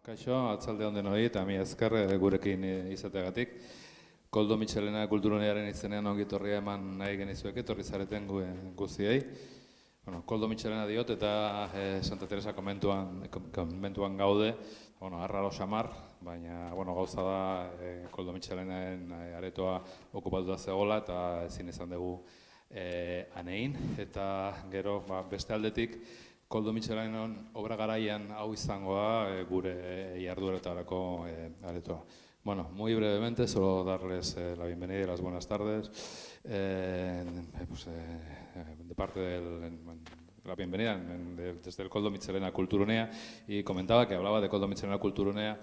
Kaixo, atzalde hon denoi eta mi esker gurekin izateagatik. Koldo Mitxelena kulturunearen izenean ongitorria eman nahi genizueke, etorri zareten guztiei. Bueno, Koldo Mitxelena diot eta Santa Teresa konbentuan gaude, arraro xamar, baina gauza da Koldo Mitxelenaen aretoa okupatuta zegoela eta ezin izan dugu anein. Eta gero beste aldetik, Koldo Mitxelenan obra garaian hau izangoa gure jardueretarako aretoa. Bueno, muy brevemente, solo darles la bienvenida y las buenas tardes. De parte de la bienvenida desde el Koldo Mitxelena Kulturunea, y comentaba que hablaba de Koldo Mitxelena Kulturunea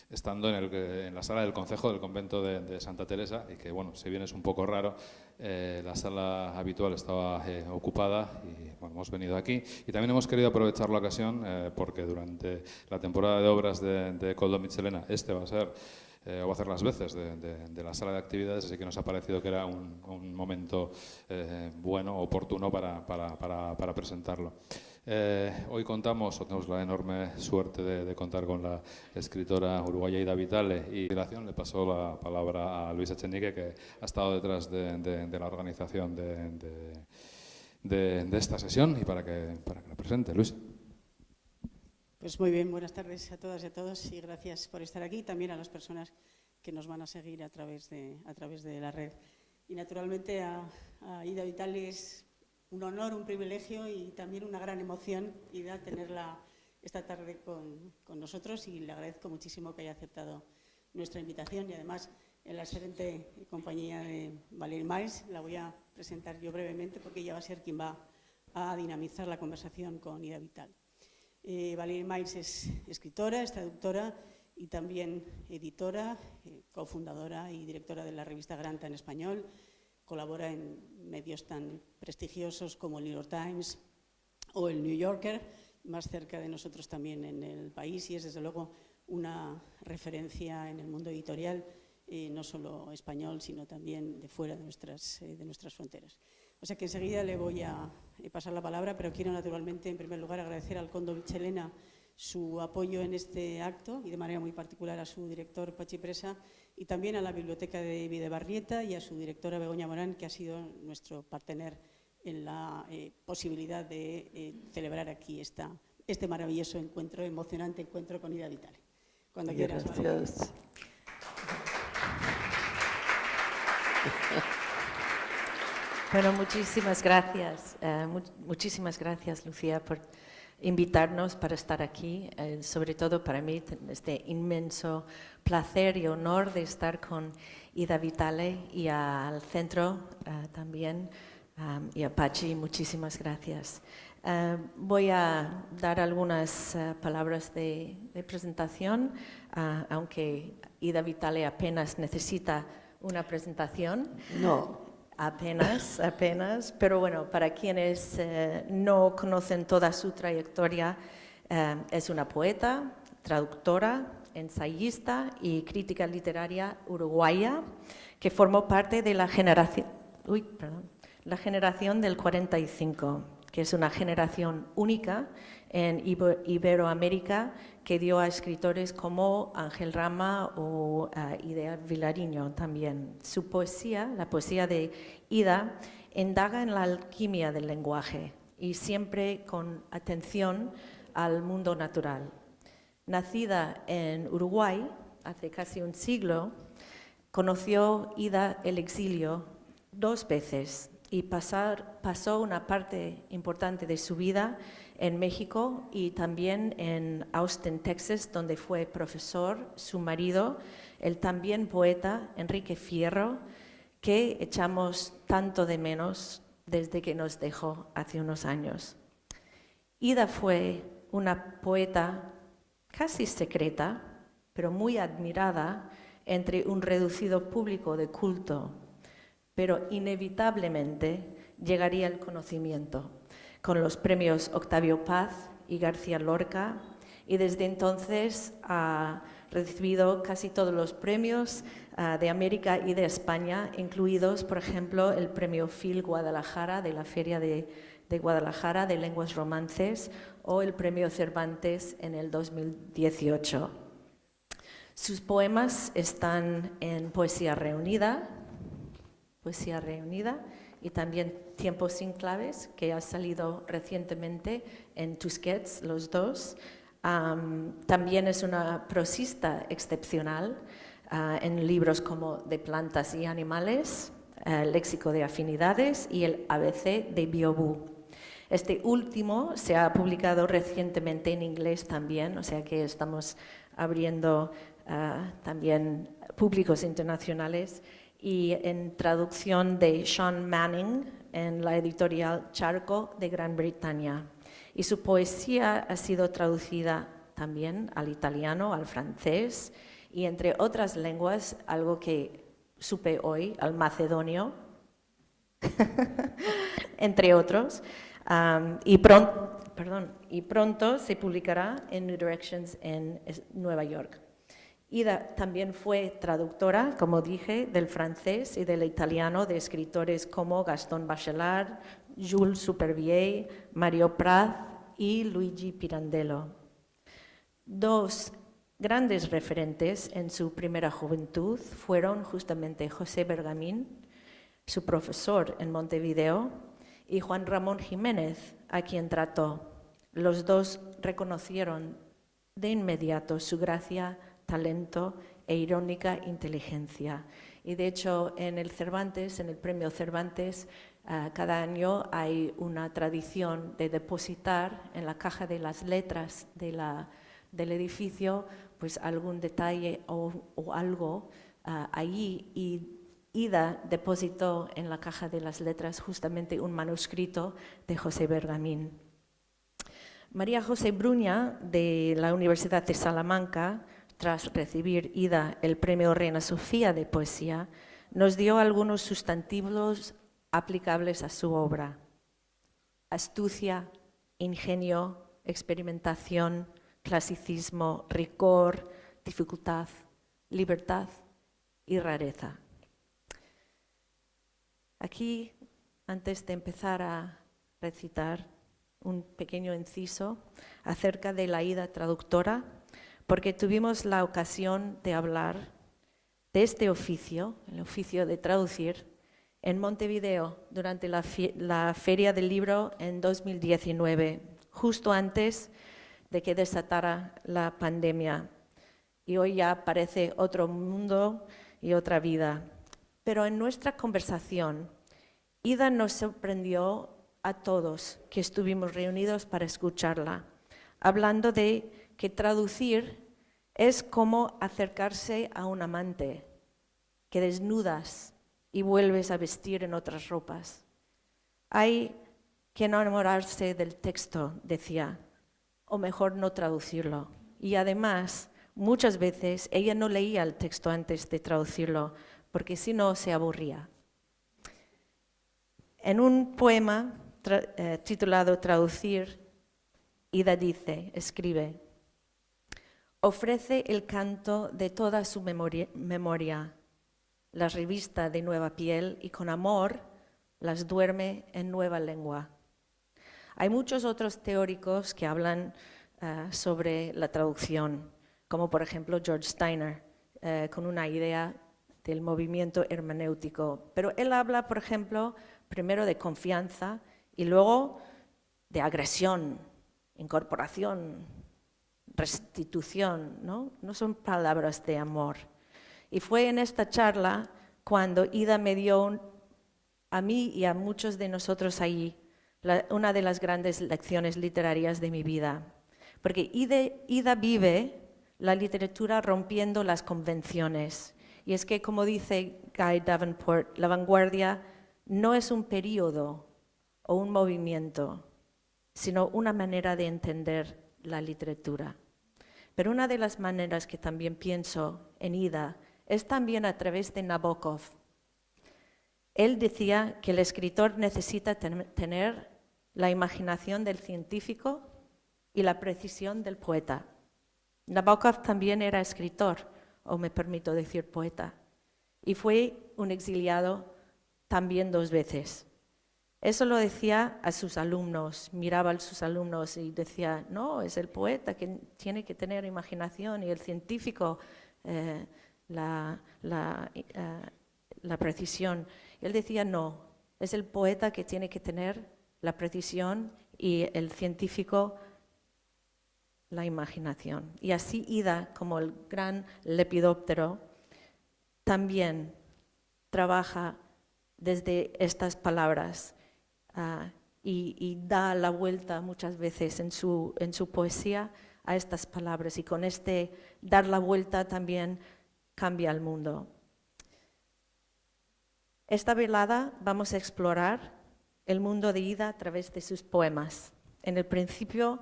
estando en la sala del concejo del convento de Santa Teresa, y que, bueno, si bien es un poco raro, la sala habitual estaba ocupada y hemos venido aquí. Y también hemos querido aprovechar la ocasión porque durante la temporada de obras de Koldo Mitxelena, va a ser o hacer las veces de la sala de actividades, así que nos ha parecido que era un momento bueno, oportuno para presentarlo. Hoy tenemos la enorme suerte de contar con la escritora uruguaya Ida Vitale, y le paso la palabra a Luis Echenique, que ha estado detrás de la organización de esta sesión, y para que la presente. Luis. Pues muy bien, buenas tardes a todas y a todos y gracias por estar aquí, también a las personas que nos van a seguir a través de la red. Y naturalmente a Ida Vitale es un honor, un privilegio y también una gran emoción, Ida, tenerla esta tarde con nosotros, y le agradezco muchísimo que haya aceptado nuestra invitación, y además en la excelente compañía de Valérie Miles. La voy a presentar yo brevemente porque ella va a ser quien va a dinamizar la conversación con Ida Vitale. Valérie Miles es escritora, es traductora y también editora, cofundadora y directora de la revista Granta en español. Colabora en medios tan prestigiosos como el New York Times o el New Yorker, más cerca de nosotros también en el país, y es desde luego una referencia en el mundo editorial, no solo español, sino también de fuera de nuestras fronteras. O sea que enseguida le voy a pasar la palabra, pero quiero naturalmente, en primer lugar, agradecer al Koldo Mitxelena su apoyo en este acto, y de manera muy particular a su director Patxi Presa, y también a la Biblioteca de Bidebarrieta y a su directora Begoña Morán, que ha sido nuestro partener en la posibilidad de celebrar aquí este maravilloso encuentro, emocionante encuentro con Ida Vitale. Cuando quieras. Gracias. Bueno, muchísimas gracias. Muchísimas gracias, Lucía, por invitarnos para estar aquí. Sobre todo para mí, este inmenso placer y honor de estar con Ida Vitale, y al centro también, y a Patxi, muchísimas gracias. Voy a dar algunas palabras de presentación, aunque Ida Vitale apenas necesita una presentación. No. Apenas, pero bueno, para quienes no conocen toda su trayectoria, es una poeta, traductora, ensayista y crítica literaria uruguaya que formó parte de la generación del 45, que es una generación única en Iberoamérica, que dio a escritores como Ángel Rama o Idea Vilariño también. Su poesía, la poesía de Ida, indaga en la alquimia del lenguaje y siempre con atención al mundo natural. Nacida en Uruguay hace casi un siglo, conoció Ida el exilio 2 veces y pasó una parte importante de su vida en México y también en Austin, Texas, donde fue profesor. Su marido, el también poeta Enrique Fierro, que echamos tanto de menos desde que nos dejó hace unos años. Ida fue una poeta casi secreta, pero muy admirada entre un reducido público de culto, pero inevitablemente llegaría el conocimiento con los premios Octavio Paz y García Lorca, y desde entonces ha recibido casi todos los premios de América y de España, incluidos, por ejemplo, el premio Phil Guadalajara de la Feria de Guadalajara de Lenguas Romances, o el premio Cervantes en el 2018. Sus poemas están en Poesía Reunida y también Tiempos sin claves, que ha salido recientemente en Tusquets, los dos. También es una prosista excepcional en libros como De plantas y animales, Léxico de afinidades y el ABC de Biobú. Este último se ha publicado recientemente en inglés también, o sea que estamos abriendo también públicos internacionales, y en traducción de Sean Manning en la editorial Charco de Gran Bretaña. Y su poesía ha sido traducida también al italiano, al francés y entre otras lenguas, algo que supe hoy, al macedonio, entre otros. Y pronto se publicará en New Directions en Nueva York. Ida también fue traductora, como dije, del francés y del italiano de escritores como Gaston Bachelard, Jules Supervielle, Mario Praz y Luigi Pirandello. Dos grandes referentes en su primera juventud fueron justamente José Bergamín, su profesor en Montevideo, y Juan Ramón Jiménez, a quien trató. Los dos reconocieron de inmediato su gracia, talento e irónica inteligencia. Y de hecho, en el Cervantes, en el premio Cervantes, cada año hay una tradición de depositar en la caja de las letras del edificio pues algún detalle o algo allí, y Ida depositó en la caja de las letras justamente un manuscrito de José Bergamín. María José Bruña, de la Universidad de Salamanca, tras recibir Ida el premio Reina Sofía de Poesía, nos dio algunos sustantivos aplicables a su obra: astucia, ingenio, experimentación, clasicismo, rigor, dificultad, libertad y rareza. Aquí, antes de empezar a recitar, un pequeño inciso acerca de la Ida traductora, porque tuvimos la ocasión de hablar de este oficio, el oficio de traducir, en Montevideo durante la Feria del Libro en 2019, justo antes de que desatara la pandemia. Y hoy ya parece otro mundo y otra vida. Pero en nuestra conversación, Ida nos sorprendió a todos que estuvimos reunidos para escucharla, hablando de que traducir es como acercarse a un amante, que desnudas y vuelves a vestir en otras ropas. Hay que enamorarse del texto, decía, o mejor no traducirlo. Y además, muchas veces ella no leía el texto antes de traducirlo, porque si no se aburría. En un poema titulado Traducir, Ida escribe: ofrece el canto de toda su memoria, las revista de nueva piel y con amor las duerme en nueva lengua. Hay muchos otros teóricos que hablan sobre la traducción, como por ejemplo George Steiner, con una idea del movimiento hermenéutico. Pero él habla, por ejemplo, primero de confianza y luego de agresión, incorporación, restitución, ¿no? No son palabras de amor. Y fue en esta charla cuando Ida me dio a mí y a muchos de nosotros allí una de las grandes lecciones literarias de mi vida. Porque Ida vive la literatura rompiendo las convenciones. Y es que, como dice Guy Davenport, la vanguardia no es un período o un movimiento, sino una manera de entender la literatura. Pero una de las maneras que también pienso en Ida es también a través de Nabokov. Él decía que el escritor necesita tener la imaginación del científico y la precisión del poeta. Nabokov también era escritor, o me permito decir poeta, y fue un exiliado también 2 veces. Eso lo decía a sus alumnos, miraba a sus alumnos y decía, no, es el poeta que tiene que tener imaginación y el científico la precisión. Él decía, no, es el poeta que tiene que tener la precisión y el científico la imaginación. Y así Ida, como el gran lepidóptero, también trabaja desde estas palabras y da la vuelta muchas veces en su poesía a estas palabras, y con este dar la vuelta también cambia el mundo. Esta velada vamos a explorar el mundo de Ida a través de sus poemas. En el principio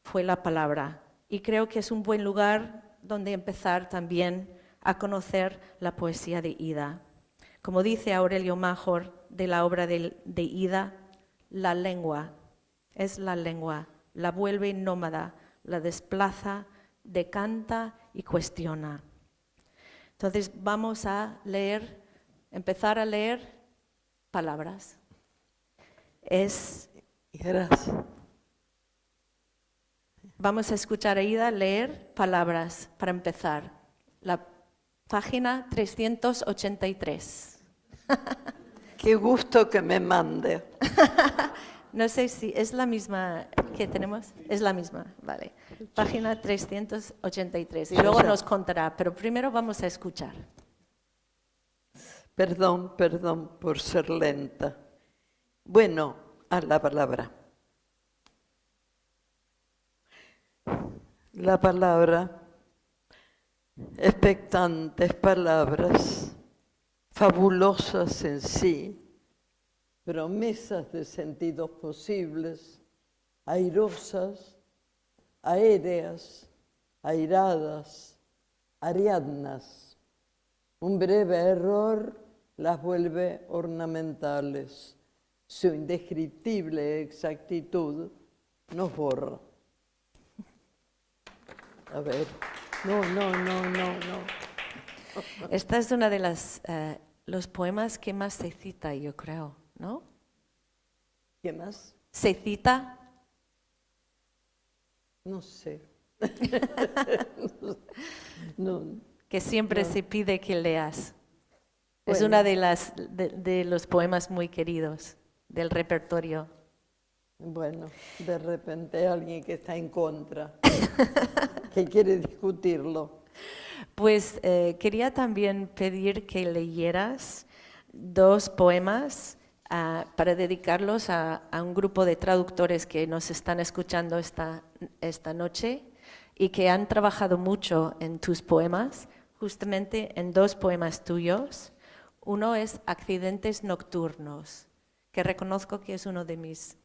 fue la palabra, y creo que es un buen lugar donde empezar también a conocer la poesía de Ida. Como dice Aurelio Major de la obra de Ida, la lengua es la lengua, la vuelve nómada, la desplaza, decanta y cuestiona. Entonces vamos a empezar a leer palabras. Gracias. Vamos a escuchar a Ida leer palabras para empezar. La página 383. Qué gusto que me mande. No sé si es la misma que tenemos. Es la misma, vale. Página 383. Y luego nos contará, pero primero vamos a escuchar. Perdón por ser lenta. Bueno, a la palabra. La palabra, expectantes palabras, fabulosas en sí, promesas de sentidos posibles, airosas, aéreas, airadas, ariadnas. Un breve error las vuelve ornamentales. Su indescriptible exactitud nos borra. A ver, no. Esta es una de los poemas que más se cita, yo creo, ¿no? ¿Qué más? ¿Se cita? No sé. No. Que siempre se pide que leas. Es Bueno. una de los poemas muy queridos del repertorio. Bueno, de repente alguien que está en contra, que quiere discutirlo. Pues quería también pedir que leyeras 2 poemas para dedicarlos a un grupo de traductores que nos están escuchando esta noche y que han trabajado mucho en tus poemas, justamente en 2 poemas tuyos. Uno es Accidentes Nocturnos, que reconozco que es uno de mis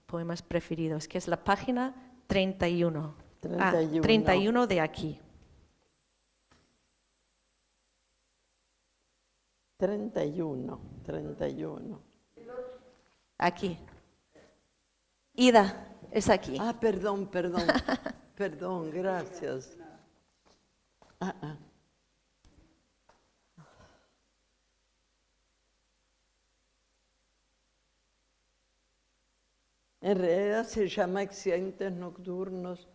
poemas preferidos, que es la página 31. 31 de aquí. 31. Aquí. Ida, es aquí. Ah, perdón, gracias. En realidad se llama accidentes nocturnos,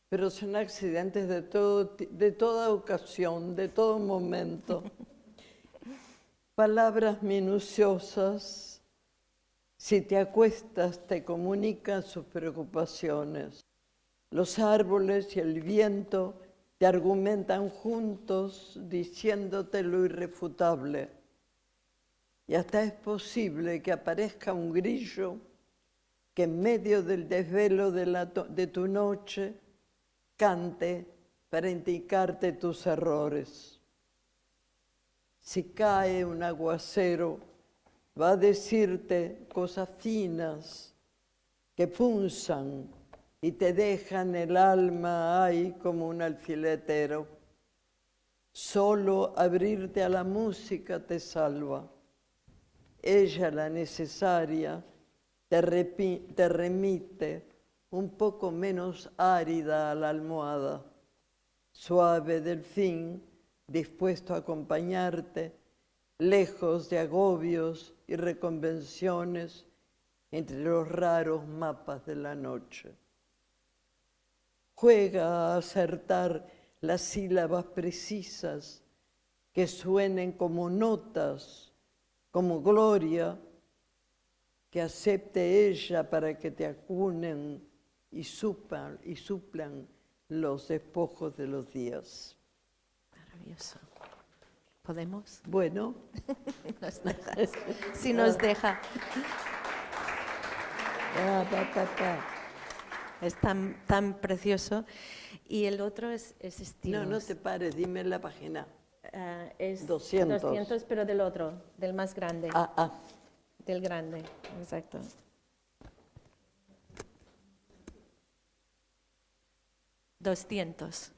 pero son accidentes de toda ocasión, de todo momento. Palabras minuciosas, si te acuestas te comunican sus preocupaciones. Los árboles y el viento te argumentan juntos diciéndote lo irrefutable. Y hasta es posible que aparezca un grillo que en medio del desvelo de tu noche cante para indicarte tus errores. Si cae un aguacero, va a decirte cosas finas que punzan y te dejan el alma ahí como un alfiletero. Solo abrirte a la música te salva. Ella, la necesaria, te remite un poco menos árida a la almohada, suave delfín, dispuesto a acompañarte, lejos de agobios y reconvenciones entre los raros mapas de la noche. Juega a acertar las sílabas precisas, que suenen como notas, como gloria, que acepte ella para que te acunen y suplan los despojos de los días. Maravilloso. ¿Podemos? Bueno, Nos deja. Si nos deja. Es tan precioso. Y el otro es estilos. no te pares, dime la página. Es 200. 200, pero del otro, del más grande. Ah. Del grande, exacto. ¿200?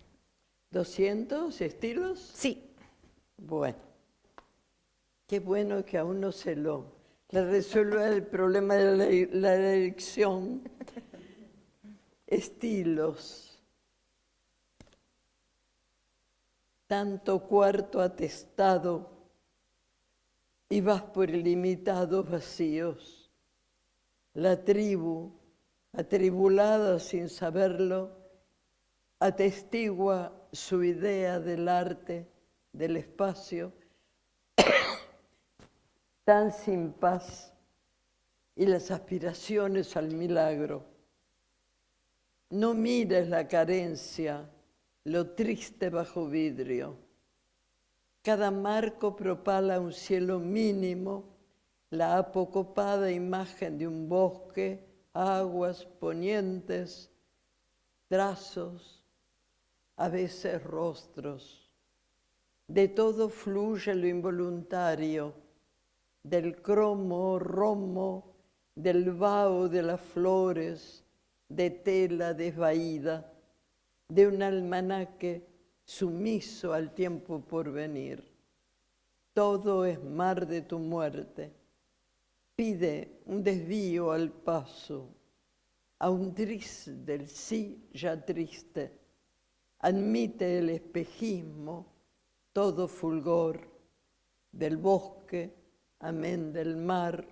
¿200 estilos? Sí. Bueno, qué bueno que a uno le resuelva el problema de la elección. Estilos. Tanto cuarto atestado y vas por ilimitados vacíos. La tribu, atribulada sin saberlo, atestigua su idea del arte, del espacio, tan sin paz, y las aspiraciones al milagro. No mires la carencia, lo triste bajo vidrio. Cada marco propala un cielo mínimo, la apocopada imagen de un bosque, aguas ponientes, trazos, a veces rostros. De todo fluye lo involuntario, del cromo, romo, del vaho de las flores, de tela desvaída, de un almanaque sumiso al tiempo por venir. Todo es mar de tu muerte. Pide un desvío al paso, a un tris del sí ya triste. Admite el espejismo, todo fulgor del bosque, amén del mar,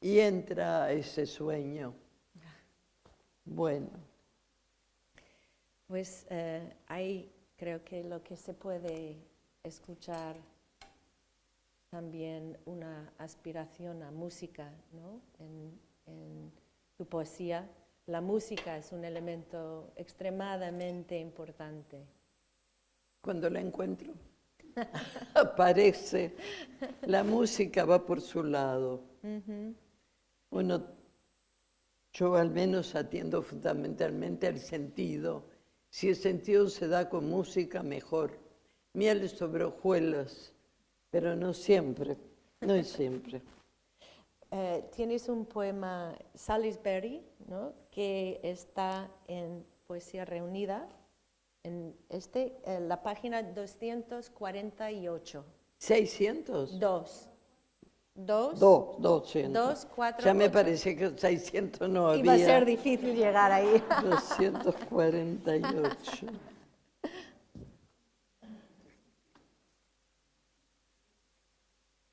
y entra a ese sueño. Bueno. Pues ahí creo que lo que se puede escuchar también una aspiración a música, ¿no? En tu poesía. La música es un elemento extremadamente importante. Cuando la encuentro, aparece. La música va por su lado. Bueno, yo al menos atiendo fundamentalmente al sentido. Si el sentido se da con música, mejor. Miel sobre hojuelas, pero no siempre, no es siempre. Tienes un poema, Salisbury, ¿no? Que está en Poesía Reunida, en la página 248. ¿600? 200. 248. Ya me parece que 600 no había. Iba a ser difícil llegar ahí. 248.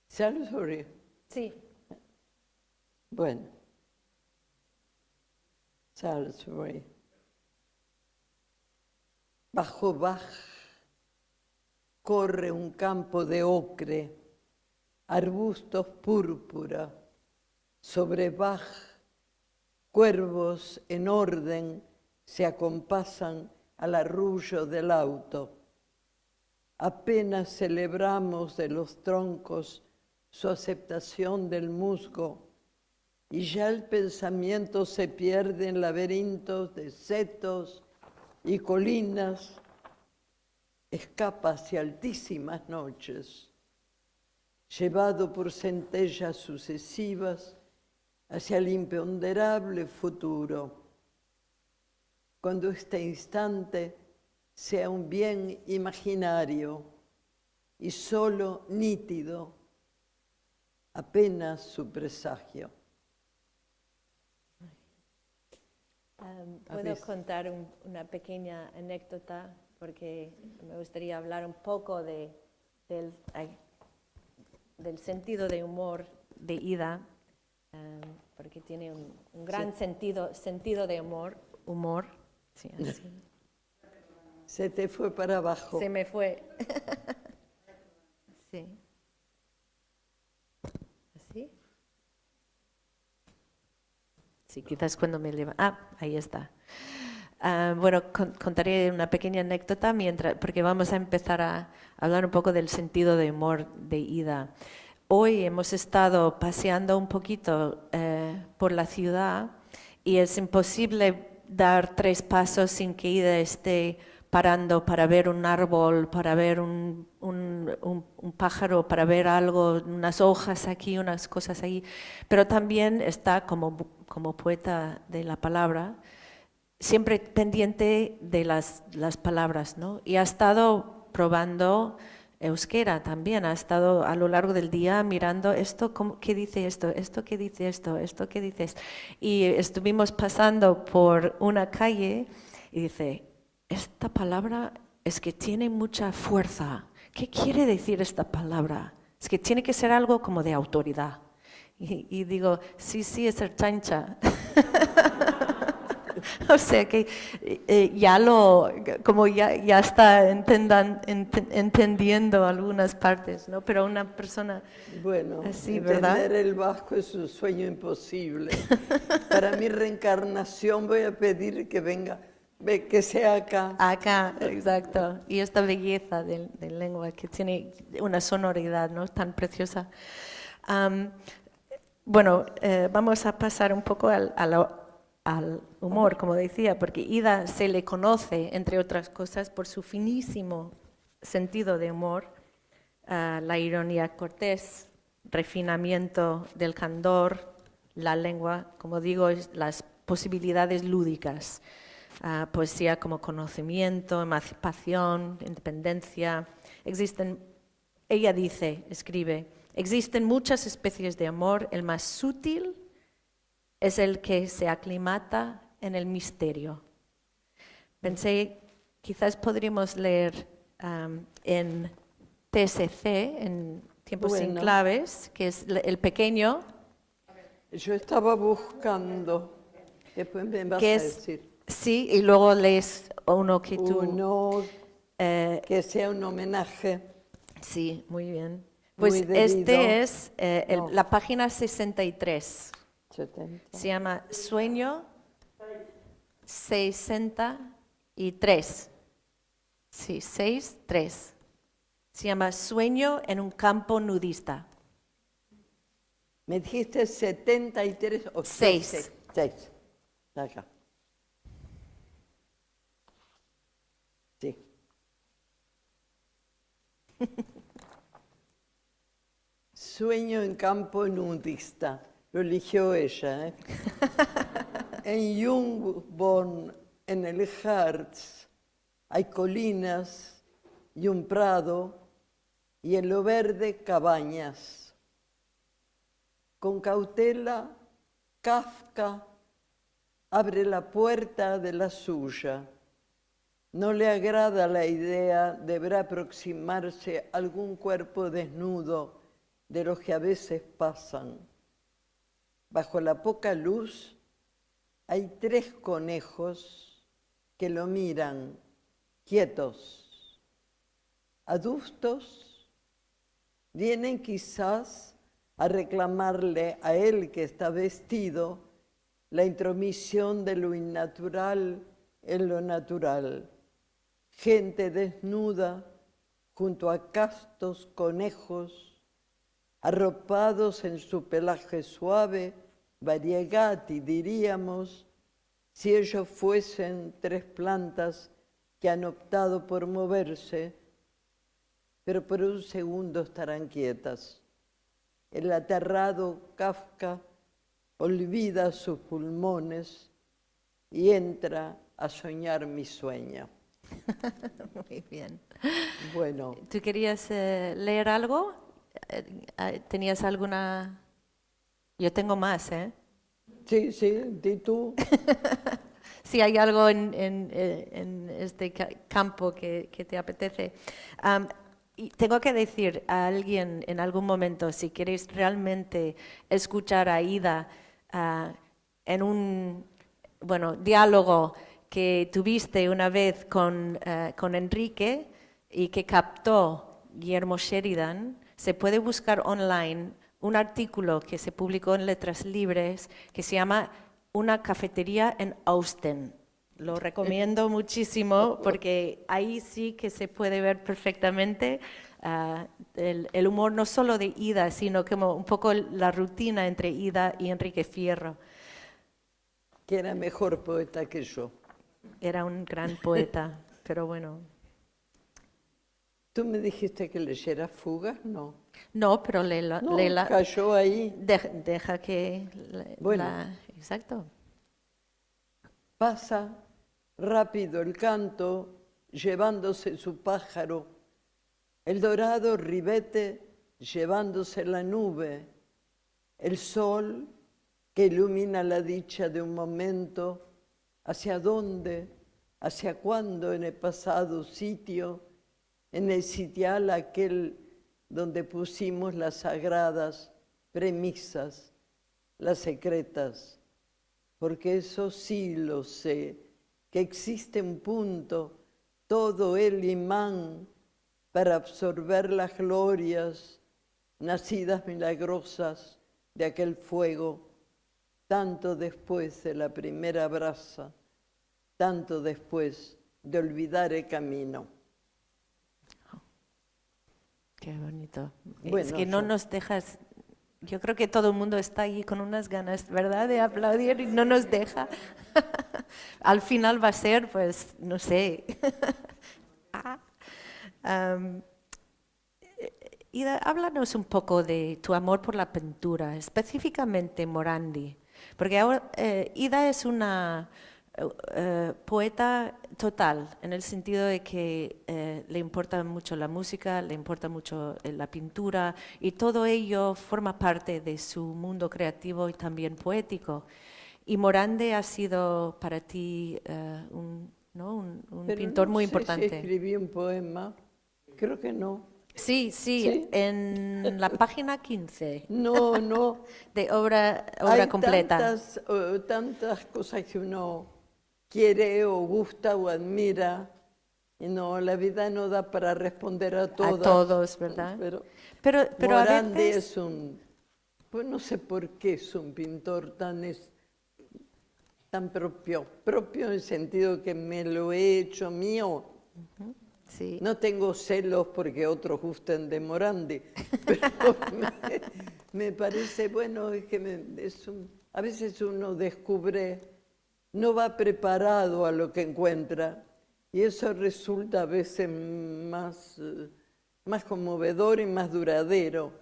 Salisbury. Sí. Bueno. Salisbury. Bajo Bach corre un campo de ocre, arbustos púrpura, sobre Bach, cuervos en orden se acompasan al arrullo del auto. Apenas celebramos de los troncos su aceptación del musgo y ya el pensamiento se pierde en laberintos de setos y colinas, escapa hacia altísimas noches, llevado por centellas sucesivas hacia el imponderable futuro, cuando este instante sea un bien imaginario y solo nítido, apenas su presagio. Puedo contar una pequeña anécdota porque me gustaría hablar un poco del sentido de humor de Ida, porque tiene un gran sentido de humor. Sí, así. Se te fue para abajo. Se me fue. Sí. ¿Así? Sí, quizás cuando me levanto. Ah, ahí está. Bueno, contaré una pequeña anécdota porque vamos a empezar a hablar un poco del sentido de humor de Ida. Hoy hemos estado paseando un poquito por la ciudad y es imposible dar 3 pasos sin que Ida esté parando para ver un árbol, para ver un pájaro, para ver algo, unas hojas aquí, unas cosas ahí, pero también está como poeta de la palabra, siempre pendiente de las palabras, ¿no? Y ha estado probando euskera también, ha estado a lo largo del día mirando esto, ¿qué dice esto? ¿Esto qué dice esto? ¿Esto qué dices? Y estuvimos pasando por una calle y dice, esta palabra es que tiene mucha fuerza. ¿Qué quiere decir esta palabra? Es que tiene que ser algo como de autoridad. Y digo, sí, es el chancha. O sea que ya está entendiendo algunas partes, ¿no? Pero una persona Bueno, así, entender ¿verdad? el vasco es un sueño imposible. Para mi reencarnación voy a pedir que venga, que sea acá. Acá, exacto. Y esta belleza de lengua que tiene una sonoridad, ¿no? Tan preciosa. Bueno, vamos a pasar un poco al humor, como decía, porque Ida se le conoce, entre otras cosas, por su finísimo sentido de humor, la ironía cortés, refinamiento del candor, la lengua, como digo, las posibilidades lúdicas, poesía como conocimiento, emancipación, independencia. Ella escribe, existen muchas especies de amor, el más sutil es el que se aclimata en el misterio. Pensé, quizás podríamos leer en TSC, en Tiempos sin Claves, que es el pequeño. Yo estaba buscando, después me vas a decir. Sí, y luego lees uno que tú... Uno que sea un homenaje. Sí, muy bien. Pues muy debido. este es la página 63. 70. Se llama Sueño 63. Sí, 63. Se llama Sueño en un campo nudista. ¿Me dijiste 73 o 6? 6. Acá. Sí. Sueño en campo nudista. Lo eligió ella, ¿eh? En Jungborn, en el Harz, hay colinas y un prado, y en lo verde cabañas. Con cautela, Kafka abre la puerta de la suya. No le agrada la idea de ver aproximarse algún cuerpo desnudo de los que a veces pasan. Bajo la poca luz hay 3 conejos que lo miran, quietos. Adustos, vienen quizás a reclamarle a él que está vestido la intromisión de lo innatural en lo natural. Gente desnuda junto a castos conejos, arropados en su pelaje suave, variegati diríamos, si ellos fuesen 3 plantas que han optado por moverse, pero por un segundo estarán quietas. El aterrado Kafka olvida sus pulmones y entra a soñar mi sueño. Muy bien. Bueno. ¿Tú querías leer algo? ¿Tenías alguna...? Yo tengo más, ¿eh? Sí, di tú. Si hay algo en este campo que te apetece. Y tengo que decir a alguien en algún momento, si queréis realmente escuchar a Ida en un diálogo que tuviste una vez con Enrique y que captó Guillermo Sheridan, se puede buscar online un artículo que se publicó en Letras Libres que se llama Una cafetería en Austin. Lo recomiendo muchísimo porque ahí sí que se puede ver perfectamente el humor no solo de Ida, sino como un poco la rutina entre Ida y Enrique Fierro. Que era mejor poeta que yo. Era un gran poeta, pero bueno. ¿Tú me dijiste que leyera Fugas? No. No, pero No, cayó ahí. deja que... Bueno. Exacto. Pasa rápido el canto, llevándose su pájaro, el dorado ribete llevándose la nube, el sol que ilumina la dicha de un momento, hacia dónde, hacia cuándo en el pasado sitio, en el sitial aquel donde pusimos las sagradas premisas, las secretas, porque eso sí lo sé, que existe un punto, todo el imán para absorber las glorias nacidas milagrosas de aquel fuego, tanto después de la primera brasa, tanto después de olvidar el camino. Qué bonito. Bueno, es que no nos dejas... Yo creo que todo el mundo está ahí con unas ganas, ¿verdad?, de aplaudir y no nos deja. Al final va a ser, pues, no sé. Ida, háblanos un poco de tu amor por la pintura, específicamente Morandi. Porque ahora Ida es una poeta total, en el sentido de que le importa mucho la música, le importa mucho la pintura, y todo ello forma parte de su mundo creativo y también poético. Y Morandi ha sido para ti un pintor muy importante. Si escribí un poema, creo que no. Sí, ¿Sí? En la página 15. No. De obra Hay completa. tantas cosas que uno quiere o gusta o admira, y no, la vida no da para responder a todas. A todos, ¿verdad? Pero Morandi a veces... es pues no sé por qué es un pintor tan propio en el sentido que me lo he hecho mío. Sí. No tengo celos porque otros gusten de Morandi, pero me parece, bueno, es que a veces uno descubre, no va preparado a lo que encuentra, y eso resulta a veces más conmovedor y más duradero.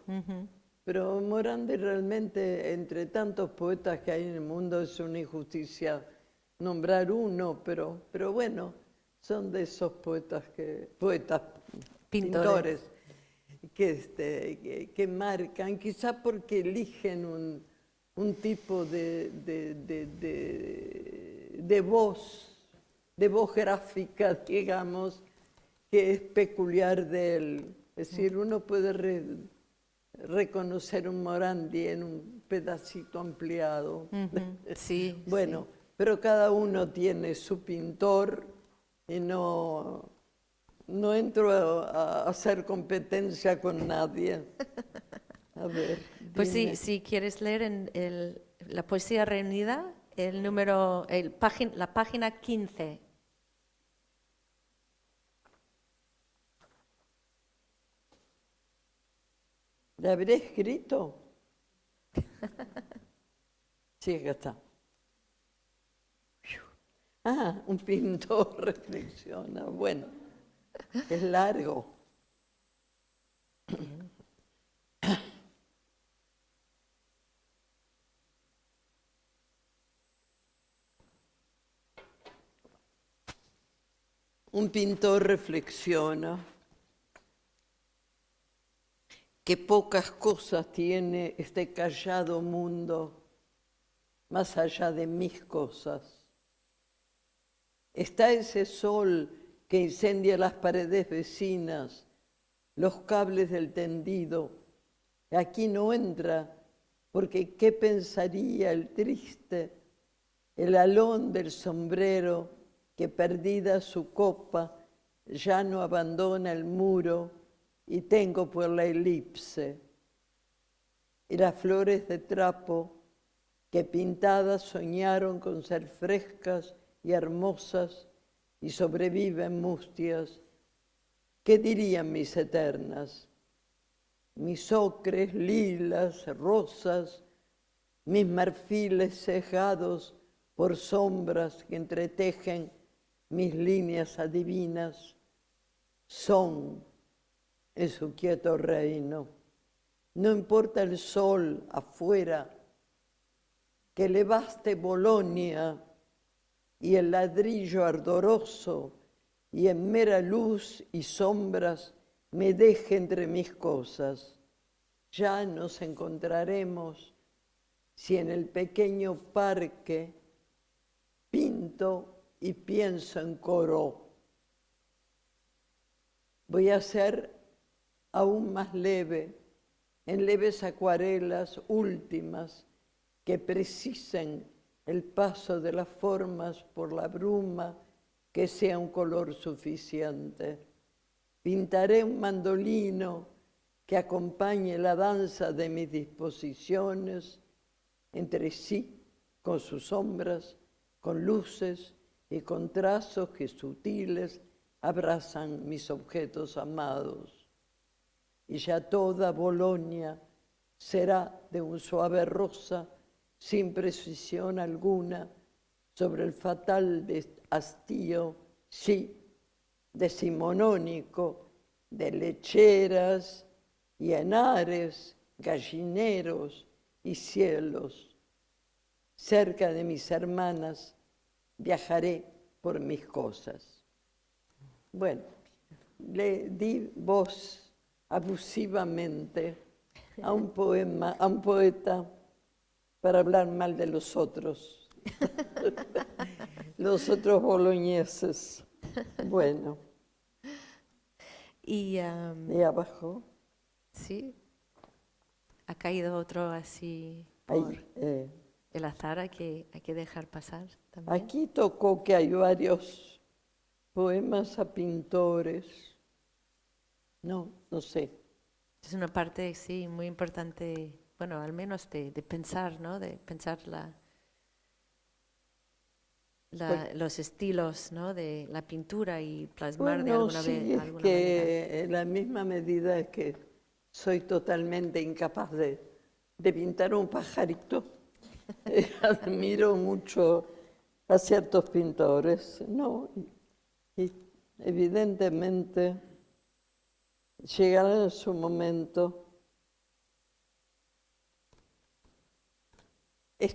Pero Morandi realmente, entre tantos poetas que hay en el mundo, es una injusticia nombrar uno, pero bueno, son de esos pintores que marcan, quizá porque eligen un tipo de voz gráfica, digamos, que es peculiar de él. Es decir, uno puede reconocer un Morandi en un pedacito ampliado. Sí. Bueno, pero cada uno tiene su pintor y no entro a hacer competencia con nadie. A ver. Pues dime. sí, si quieres leer en la poesía reunida, la página 15. ¿La habré escrito? Sí, acá está. Ah, un pintor reflexiona. Bueno, es largo. Un pintor reflexiona que pocas cosas tiene este callado mundo más allá de mis cosas. Está ese sol que incendia las paredes vecinas, los cables del tendido. Aquí no entra, porque ¿qué pensaría el triste, el alón del sombrero, que perdida su copa ya no abandona el muro y tengo por la elipse. Y las flores de trapo que pintadas soñaron con ser frescas y hermosas y sobreviven mustias, ¿qué dirían mis eternas? Mis ocres, lilas, rosas, mis marfiles cejados por sombras que entretejen mis líneas adivinas, son en su quieto reino. No importa el sol afuera, que le baste Bolonia y el ladrillo ardoroso, y en mera luz y sombras me deje entre mis cosas. Ya nos encontraremos si en el pequeño parque pinto y pienso en Corot. Voy a ser aún más leve, en leves acuarelas últimas que precisen el paso de las formas por la bruma, que sea un color suficiente. Pintaré un mandolino que acompañe la danza de mis disposiciones entre sí, con sus sombras, con luces y con trazos que sutiles abrazan mis objetos amados. Y ya toda Bolonia será de un suave rosa, sin precisión alguna, sobre el fatal hastío, sí, decimonónico, de lecheras y henares, gallineros y cielos. Cerca de mis hermanas viajaré por mis cosas. Bueno, le di voz abusivamente a un poema, a un poeta, para hablar mal de los otros, los otros boloñeses. Bueno. Y abajo. sí, ha caído otro así Ahí, por el azar, hay que dejar pasar también. Aquí tocó que hay varios poemas a pintores. No sé. Es una parte, sí, muy importante, bueno, al menos de pensar, ¿no? De pensar los estilos, ¿no? De la pintura y plasmar de alguna es alguna que manera. en la misma medida que soy totalmente incapaz de pintar un pajarito, admiro mucho a ciertos pintores, ¿no? Y evidentemente llegará su momento.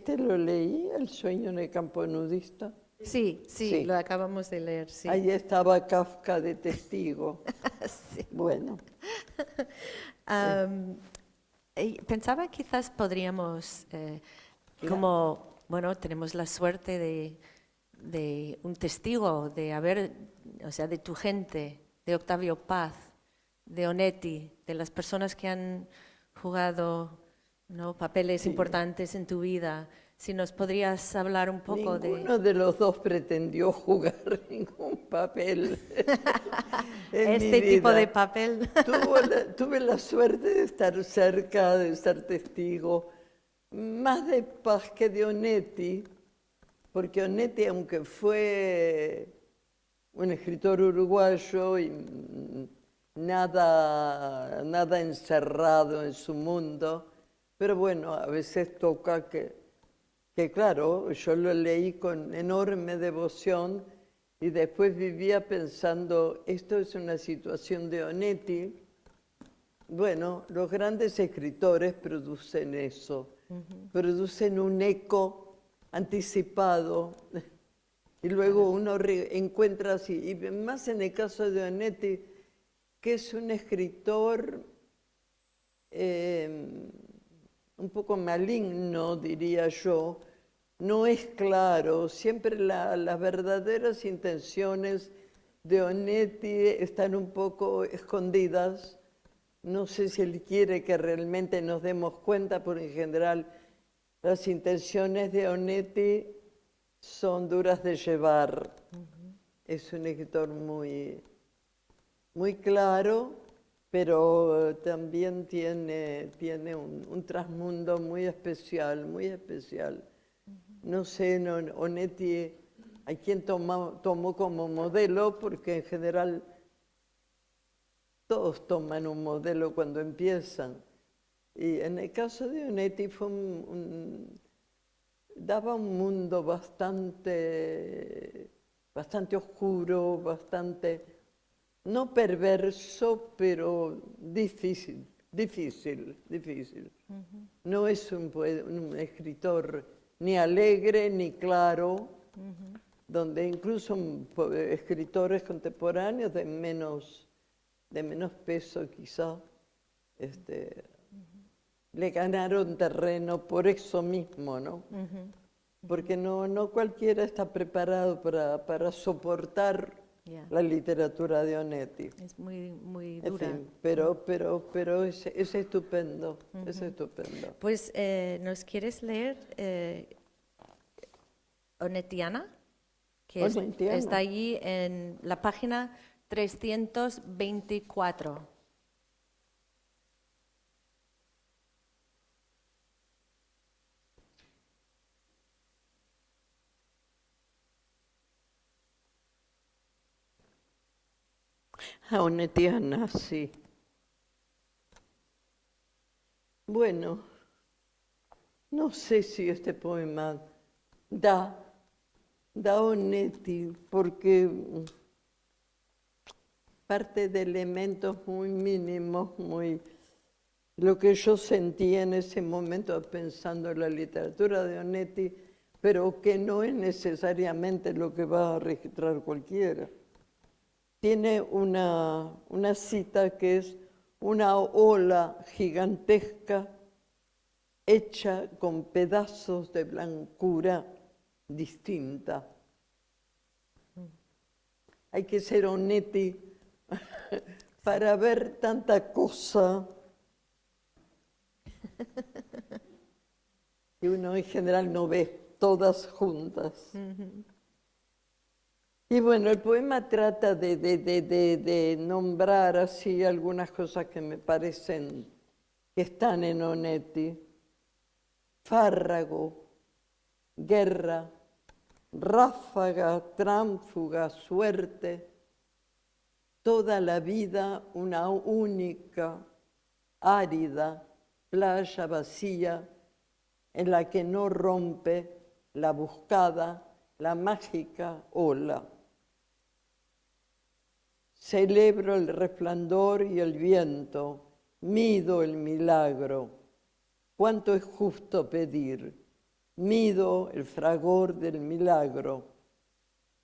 Lo leí, El sueño en el campo nudista. Sí, lo acabamos de leer, sí. Ahí estaba Kafka de testigo. Sí. Bueno. Pensaba quizás podríamos, como, bueno, tenemos la suerte de un testigo, de haber, o sea, de tu gente, de Octavio Paz, de Onetti, de las personas que han jugado, ¿no? Papeles importantes en tu vida. Si nos podrías hablar un poco Ninguno de los dos pretendió jugar ningún papel en mi tipo vida. de papel. Tuve la suerte de estar cerca, de ser testigo, más de Paz que de Onetti, porque Onetti, aunque fue un escritor uruguayo y nada encerrado en su mundo, pero bueno, a veces toca que claro, yo lo leí con enorme devoción y después vivía pensando, esto es una situación de Onetti. Bueno, los grandes escritores producen eso, producen un eco anticipado y luego uno encuentra así, y más en el caso de Onetti, que es un escritor un poco maligno, diría yo, no es claro, siempre las verdaderas intenciones de Onetti están un poco escondidas. No sé si él quiere que realmente nos demos cuenta, porque en general las intenciones de Onetti son duras de llevar. es un escritor muy, muy claro, pero también tiene un trasmundo muy especial, muy especial. No sé, Onetti, hay quien tomó como modelo, porque en general todos toman un modelo cuando empiezan. Y en el caso de Onetti fue daba un mundo bastante oscuro, bastante, no perverso, pero difícil. No es un escritor ni alegre ni claro, donde incluso escritores contemporáneos de menos peso quizá, le ganaron terreno por eso mismo, ¿no? Porque no cualquiera está preparado para soportar la literatura de Onetti. Es muy En dura. fin, pero es estupendo, es estupendo. Pues, ¿nos quieres leer Onetiana? Que Onetiana. está allí en la página 324. Onetiana, sí. Bueno, no sé si este poema da Onetti, porque parte de elementos muy mínimos, lo que yo sentí en ese momento pensando en la literatura de Onetti, pero que no es necesariamente lo que va a registrar cualquiera. Tiene una cita que es una ola gigantesca hecha con pedazos de blancura distinta. Hay que ser Onetti para ver tanta cosa que uno en general no ve todas juntas. Y bueno, el poema trata de nombrar así algunas cosas que me parecen que están en Onetti. Fárrago, guerra, ráfaga, tránfuga, suerte, toda la vida una única, árida, playa vacía en la que no rompe la buscada, la mágica ola. Celebro el resplandor y el viento, mido el milagro. ¿Cuánto es justo pedir? Mido el fragor del milagro.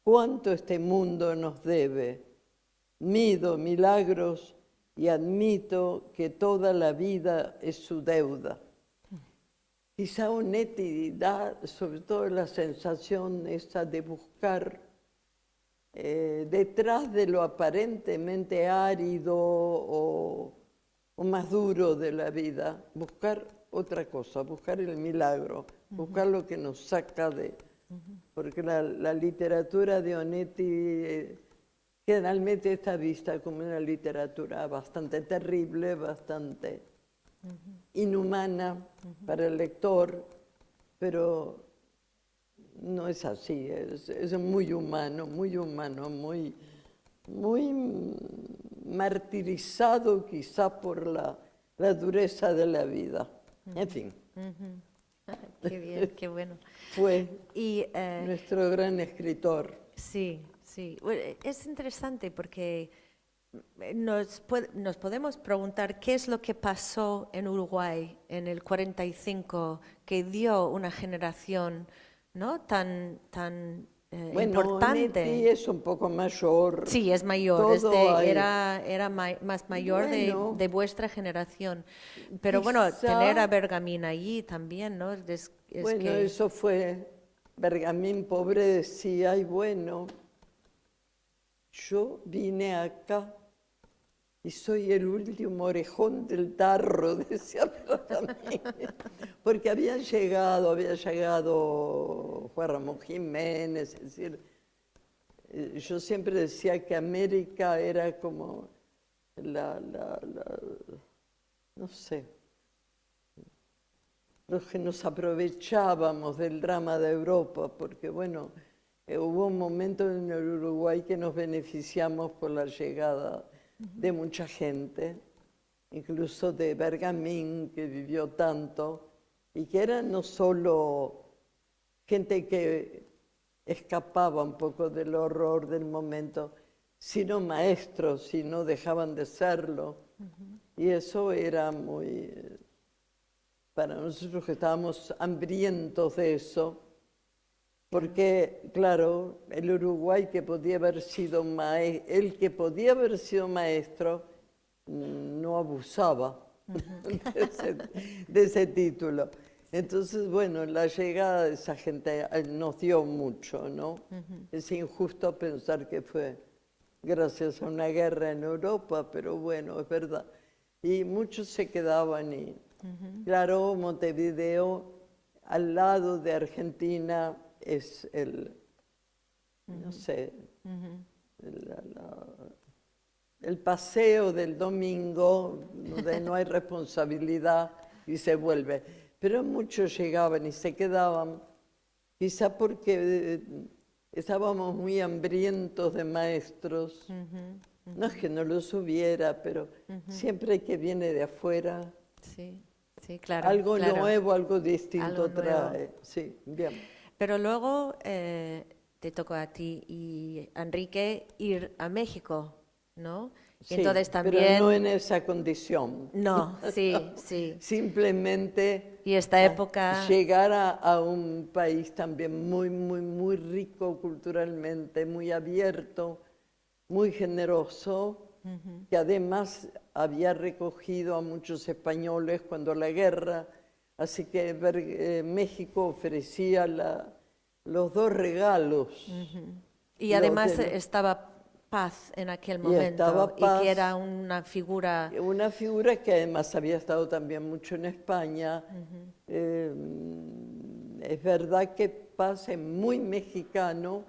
¿Cuánto este mundo nos debe? Mido milagros y admito que toda la vida es su deuda. Quizá Onetti da sobre todo la sensación esa de buscar detrás de lo aparentemente árido o más duro de la vida, buscar otra cosa, buscar el milagro, buscar lo que nos saca de... Porque la literatura de Onetti generalmente está vista como una literatura bastante terrible, bastante inhumana para el lector, pero no es así, es muy humano, muy martirizado quizá por la dureza de la vida. En fin. Qué bien, qué bueno. Fue Y, nuestro gran escritor. sí, sí. Bueno, es interesante porque nos podemos preguntar qué es lo que pasó en Uruguay en el 45 que dio una generación, ¿no? tan Bueno, importante. Onetti es un poco mayor. Sí, es mayor, Todo era más mayor Bueno, de vuestra generación. Pero bueno, quizá- tener a Bergamín allí también, ¿no? Es Bueno, que, eso fue, Bergamín pobre decía, ay bueno, yo vine acá y soy el último orejón del tarro, decía Bergamín. Porque había llegado Juan Ramón Jiménez, es decir, yo siempre decía que América era como no sé, los que nos aprovechábamos del drama de Europa, porque bueno, hubo un momento en el Uruguay que nos beneficiamos por la llegada de mucha gente, incluso de Bergamín, que vivió tanto, y que era no solo gente que escapaba un poco del horror del momento, sino maestros, si no dejaban de serlo. Y eso era muy, para nosotros que estábamos hambrientos de eso, porque, claro, el Uruguay que podía haber sido el que podía haber sido maestro no abusaba de ese título. Entonces, bueno, la llegada de esa gente nos dio mucho, ¿no? Es injusto pensar que fue gracias a una guerra en Europa, pero bueno, es verdad. Y muchos se quedaban y, claro, Montevideo, al lado de Argentina, es no sé, el paseo del domingo, donde no hay responsabilidad y se vuelve. Pero muchos llegaban y se quedaban, quizá porque estábamos muy hambrientos de maestros. No es que no los hubiera, pero siempre que viene de afuera, Sí, sí, claro. algo claro. nuevo, algo distinto Algo nuevo. trae. Sí, bien. Pero luego te tocó a ti y Enrique ir a México, ¿no? Sí, Entonces también... pero no en esa condición. No, sí, sí. Simplemente Y esta época... llegar a un país también muy, muy, muy rico culturalmente, muy abierto, muy generoso, que además había recogido a muchos españoles cuando la guerra, así que México ofrecía los dos regalos. Y además estaba Paz en aquel momento, estaba Paz, y que era una figura... Una figura que además había estado también mucho en España. Es verdad que Paz es muy mexicano,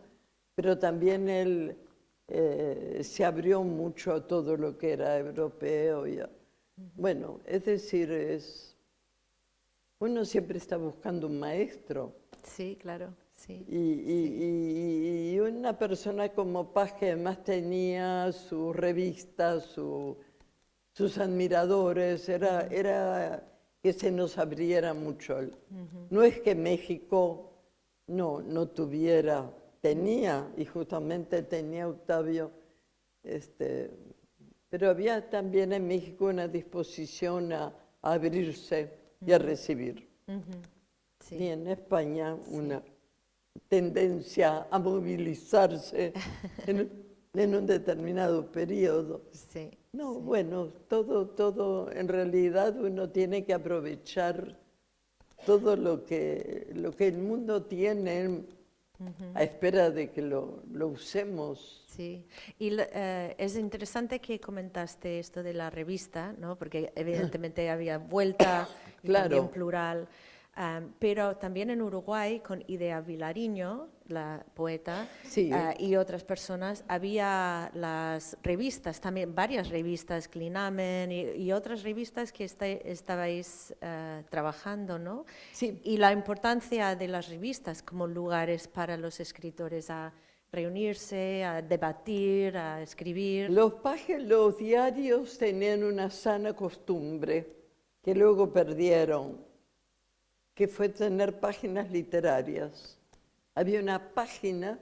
pero también él se abrió mucho a todo lo que era europeo. Bueno, es decir, uno siempre está buscando un maestro. Sí, claro, sí. Y una persona como Paz, que además tenía sus revistas, sus admiradores, era que se nos abriera mucho. No es que México no tuviera, tenía, y justamente tenía Octavio, pero había también en México una disposición a abrirse y a recibir. Sí. Y en España una tendencia a movilizarse en un determinado periodo. Sí, No, sí. bueno, todo, en realidad uno tiene que aprovechar todo lo que el mundo tiene a espera de que lo usemos. Sí, y es interesante que comentaste esto de la revista, ¿no? Porque evidentemente había vuelta y Claro. también plural, pero también en Uruguay con Idea Vilariño, la poeta, Sí. Y otras personas, había las revistas, también varias revistas, Clinamen y otras revistas que estabais trabajando, ¿no? Sí. Y la importancia de las revistas como lugares para los escritores a reunirse, a debatir, a escribir. Los diarios tenían una sana costumbre que luego perdieron, que fue tener páginas literarias. Había una página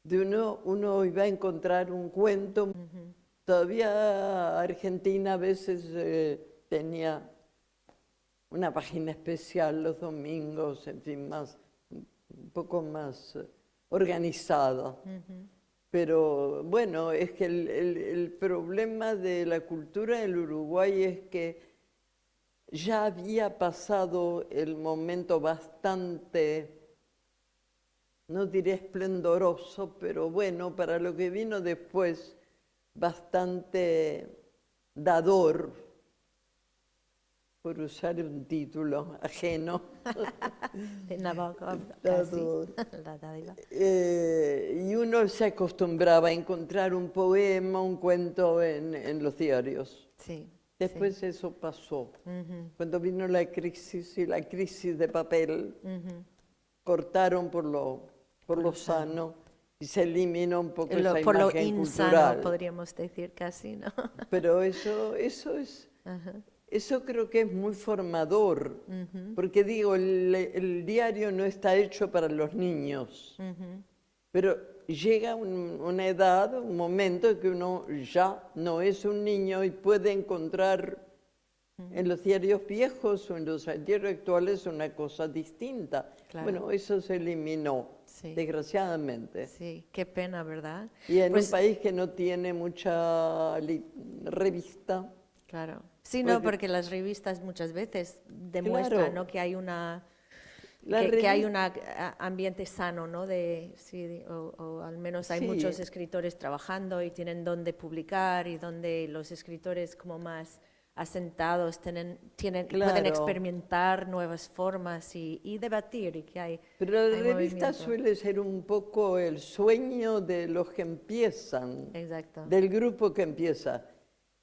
de uno iba a encontrar un cuento. Todavía Argentina a veces tenía una página especial los domingos, en fin, un poco más organizada. Pero bueno, es que el problema de la cultura del Uruguay es que ya había pasado el momento bastante, no diré esplendoroso, pero bueno, para lo que vino después, bastante dador por usar un título ajeno. de Nabokov, Dado- casi, la dádiva. Y uno se acostumbraba a encontrar un poema, un cuento en los diarios. Sí. Después eso pasó. Cuando vino la crisis y la crisis de papel, cortaron por lo sano y se eliminó un poco esa Por lo imagen insano, cultural. podríamos decir casi, ¿no? Pero eso creo que es muy formador, porque digo, el diario no está hecho para los niños, pero llega una edad, un momento en que uno ya no es un niño y puede encontrar en los diarios viejos o en los diarios actuales una cosa distinta. Claro. Bueno, eso se eliminó, Sí. desgraciadamente. Sí, qué pena, ¿verdad? Y en Pues, un país que no tiene mucha revista, claro. Sí, Porque- no, porque las revistas muchas veces demuestran, Claro. ¿no? que hay una La que hay revista- un ambiente sano, ¿no? O al menos hay Sí. muchos escritores trabajando y tienen donde publicar y donde los escritores como más asentados pueden Claro. experimentar nuevas formas y debatir y que hay Pero la hay revista movimiento. suele ser un poco el sueño de los que empiezan, Exacto. del grupo que empieza.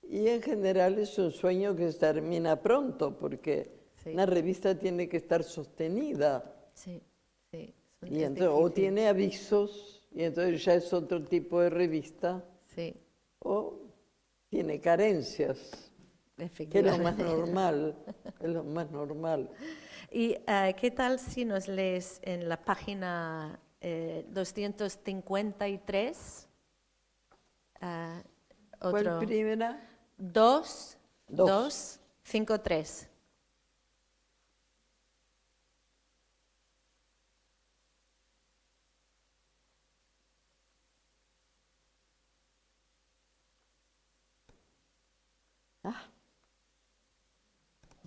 Y en general es un sueño que se termina pronto, porque Sí. una revista tiene que estar sostenida. Sí, sí. Y es entonces, o difícil. tiene avisos, y entonces ya es otro tipo de revista, Sí, o tiene carencias, que es lo efectivamente. más normal, es lo más normal. ¿Y qué tal si nos lees en la página 253? ¿Cuál primera? 253.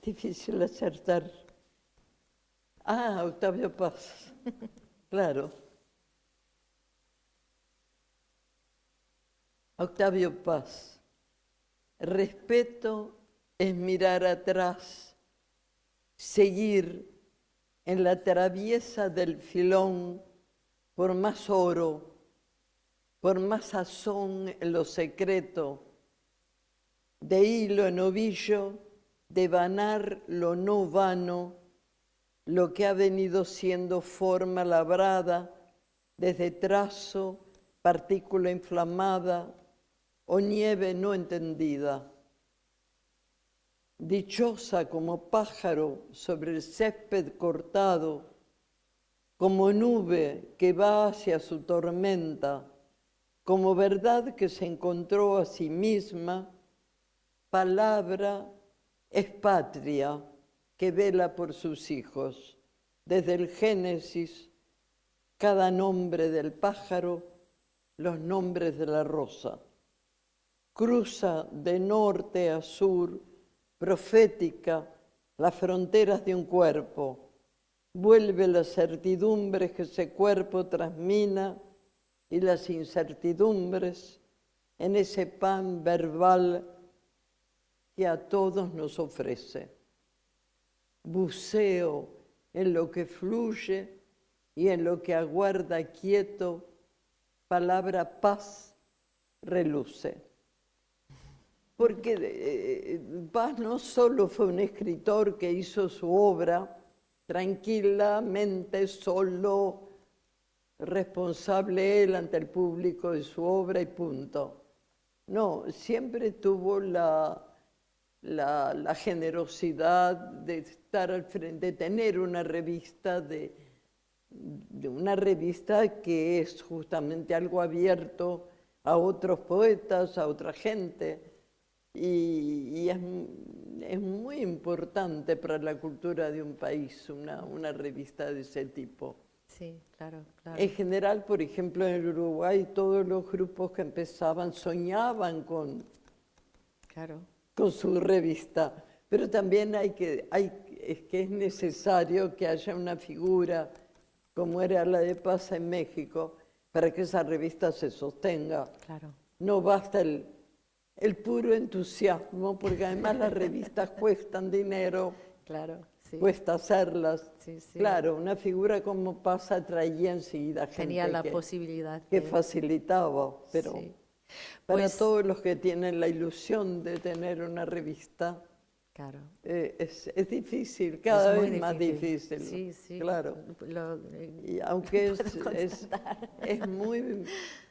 Difícil acertar. Ah, Octavio Paz. Claro. Octavio Paz. Respeto es mirar atrás, seguir en la traviesa del filón por más oro, por más sazón en lo secreto, de hilo en ovillo, devanar lo no vano, lo que ha venido siendo forma labrada, desde trazo, partícula inflamada o nieve no entendida. Dichosa como pájaro sobre el césped cortado, como nube que va hacia su tormenta, como verdad que se encontró a sí misma, palabra es patria que vela por sus hijos. Desde el Génesis, cada nombre del pájaro, los nombres de la rosa. Cruza de norte a sur, profética, las fronteras de un cuerpo. Vuelve las certidumbres que ese cuerpo transmina y las incertidumbres en ese pan verbal que a todos nos ofrece. Buceo en lo que fluye y en lo que aguarda quieto, palabra paz reluce. Porque Paz no solo fue un escritor que hizo su obra tranquilamente, solo, responsable él ante el público de su obra y punto. No, siempre tuvo la generosidad de estar al frente, de tener una revista, de una revista que es justamente algo abierto a otros poetas, a otra gente, y es muy importante para la cultura de un país una revista de ese tipo. Sí, claro, claro. En general, por ejemplo, en el Uruguay, todos los grupos que empezaban soñaban con su revista, pero también es que es necesario que haya una figura como era la de Paz en México para que esa revista se sostenga. Claro. No basta el el puro entusiasmo, porque además las revistas cuestan dinero, Claro, sí. cuesta hacerlas. Sí, sí. Claro, una figura como Paz atraía enseguida gente Tenía la que, posibilidad que de... facilitaba, pero Sí. para Pues- todos los que tienen la ilusión de tener una revista, Claro. es difícil, cada Es muy vez más difícil. Sí, sí. Claro. Lo- Y aunque es muy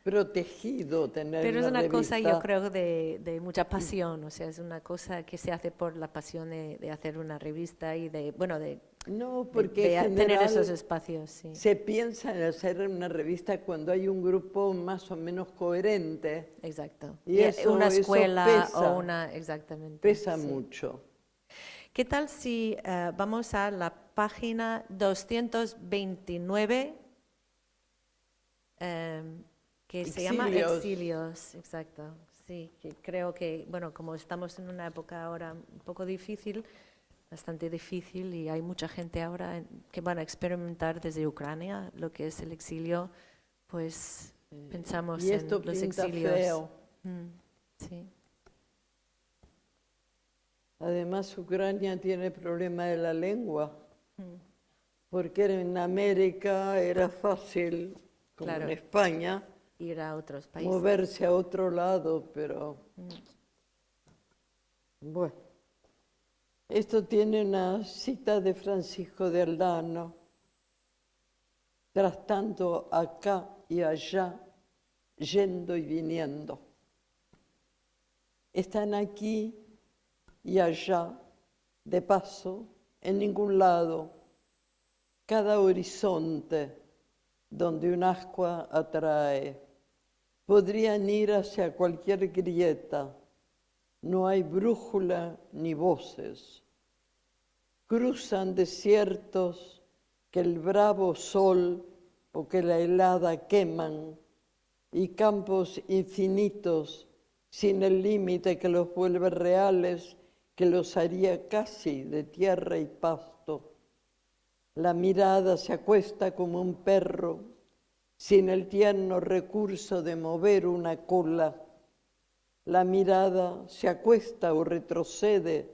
protegido tener Pero es una cosa, revista, yo creo, de mucha pasión, o sea, es una cosa que se hace por la pasión de hacer una revista y de, bueno, de no, porque en tener general esos espacios, sí. se piensa en hacer una revista cuando hay un grupo más o menos coherente, Exacto. Y eso- una eso escuela pesa. o una, exactamente. pesa sí. mucho. ¿Qué tal si vamos a la página 229, que se llama Exilios. Exilios? Exacto, sí, que creo que, bueno, como estamos en una época ahora un poco difícil, bastante difícil, y hay mucha gente ahora que van a experimentar desde Ucrania lo que es el exilio, pues pensamos Y en esto los pinta exilios. feo. Sí. Además, Ucrania tiene el problema de la lengua, porque en América era fácil, como Claro. en España, Ir a otros países. moverse a otro lado, pero bueno. Esto tiene una cita de Francisco de Aldano. Tras tanto, acá y allá, yendo y viniendo. Están aquí y allá, de paso, en ningún lado, cada horizonte donde un ascua atrae. Podrían ir hacia cualquier grieta, no hay brújula ni voces. Cruzan desiertos que el bravo sol o que la helada queman y campos infinitos sin el límite que los vuelve reales, que los haría casi de tierra y pasto. La mirada se acuesta como un perro, sin el tierno recurso de mover una cola. La mirada se acuesta o retrocede,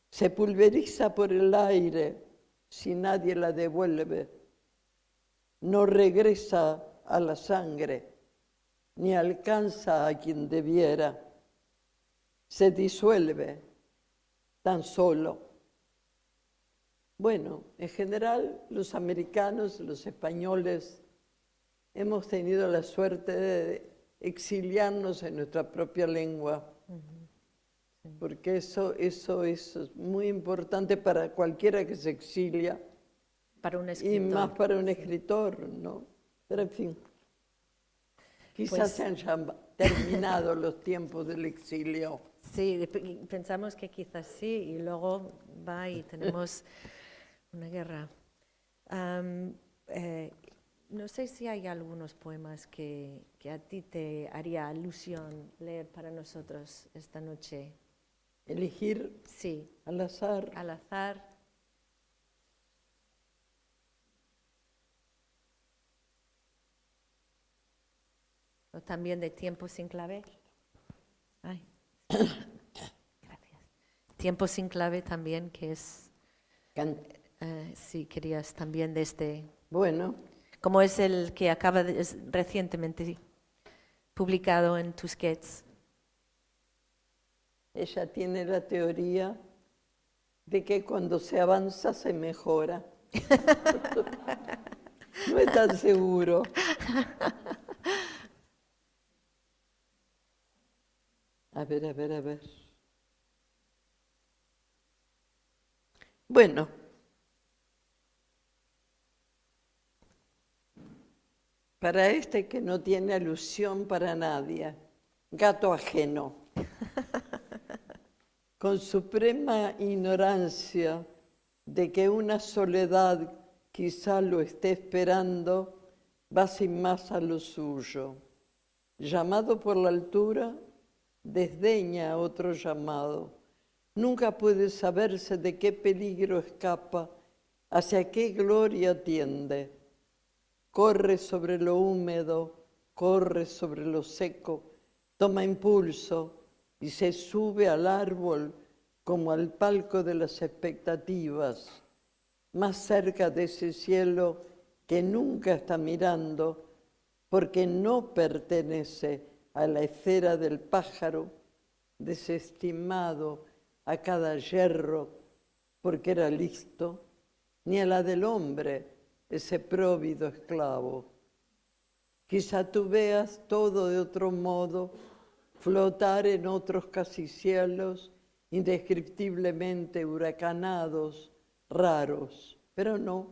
se pulveriza por el aire, si nadie la devuelve. No regresa a la sangre, ni alcanza a quien debiera. Se disuelve tan solo. Bueno, en general los americanos, los españoles, hemos tenido la suerte de exiliarnos en nuestra propia lengua, porque eso es muy importante para cualquiera que se exilia, Para un y escritor. más para un escritor, ¿no? Pero en fin, quizás Pues- se han ya terminado los tiempos del exilio. Sí, pensamos que quizás sí, y luego va y tenemos una guerra. No sé si hay algunos poemas que a ti te haría alusión leer para nosotros esta noche. Elegir Sí, al azar. al azar. O también de Tiempo sin clave. Ay. Gracias. Tiempo sin clave también, que es, si querías también de este, Bueno, como es el que acaba es recientemente publicado en Tusquets. ella tiene la teoría de que cuando se avanza se mejora. No es tan seguro. A ver. Bueno. Para este que no tiene alusión para nadie, gato ajeno. Con suprema ignorancia de que una soledad quizá lo esté esperando, va sin más a lo suyo. Llamado por la altura, desdeña otro llamado. Nunca puede saberse de qué peligro escapa, hacia qué gloria tiende. Corre sobre lo húmedo, corre sobre lo seco, toma impulso, y se sube al árbol como al palco de las expectativas, más cerca de ese cielo que nunca está mirando, porque no pertenece a la esfera del pájaro, desestimado a cada yerro porque era listo, ni a la del hombre, ese próvido esclavo. Quizá tú veas todo de otro modo, flotar en otros casi cielos, indescriptiblemente huracanados, raros, pero no,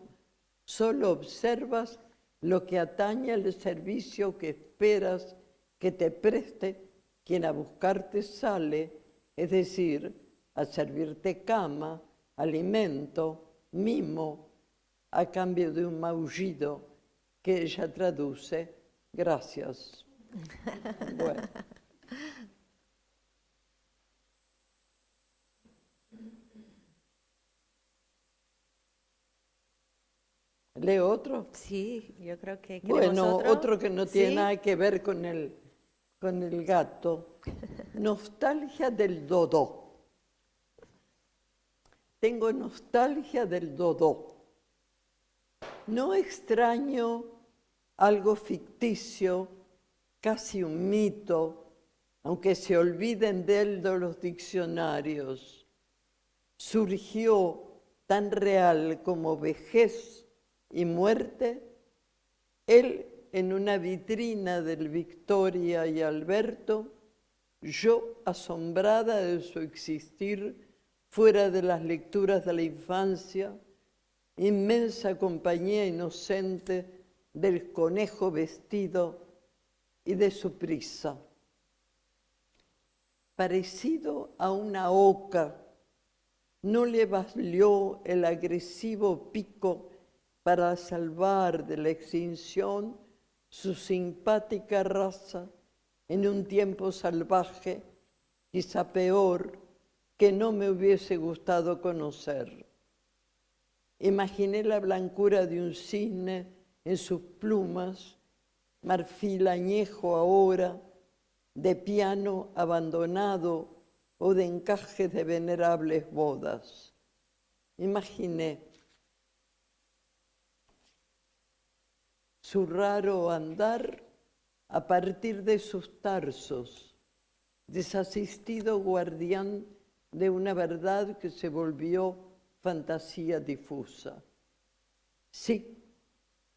solo observas lo que atañe al servicio que esperas que te preste quien a buscarte sale, es decir, a servirte cama, alimento, mimo, a cambio de un maullido que ella traduce, gracias. Bueno. ¿Leo otro? Sí, yo creo que queremos Bueno, otro que no tiene ¿Sí? nada que ver con el gato. Nostalgia del dodó. Tengo nostalgia del dodó. No extraño algo ficticio, casi un mito, aunque se olviden de él de los diccionarios. Surgió tan real como vejez y muerte, él en una vitrina del Victoria y Alberto, yo asombrada de su existir fuera de las lecturas de la infancia, inmensa compañía inocente del conejo vestido y de su prisa. Parecido a una oca, no le valió el agresivo pico para salvar de la extinción su simpática raza en un tiempo salvaje, quizá peor, que no me hubiese gustado conocer. Imaginé la blancura de un cisne en sus plumas, marfil añejo ahora, de piano abandonado o de encajes de venerables bodas. Imaginé su raro andar a partir de sus tarsos, desasistido guardián de una verdad que se volvió fantasía difusa. Sí,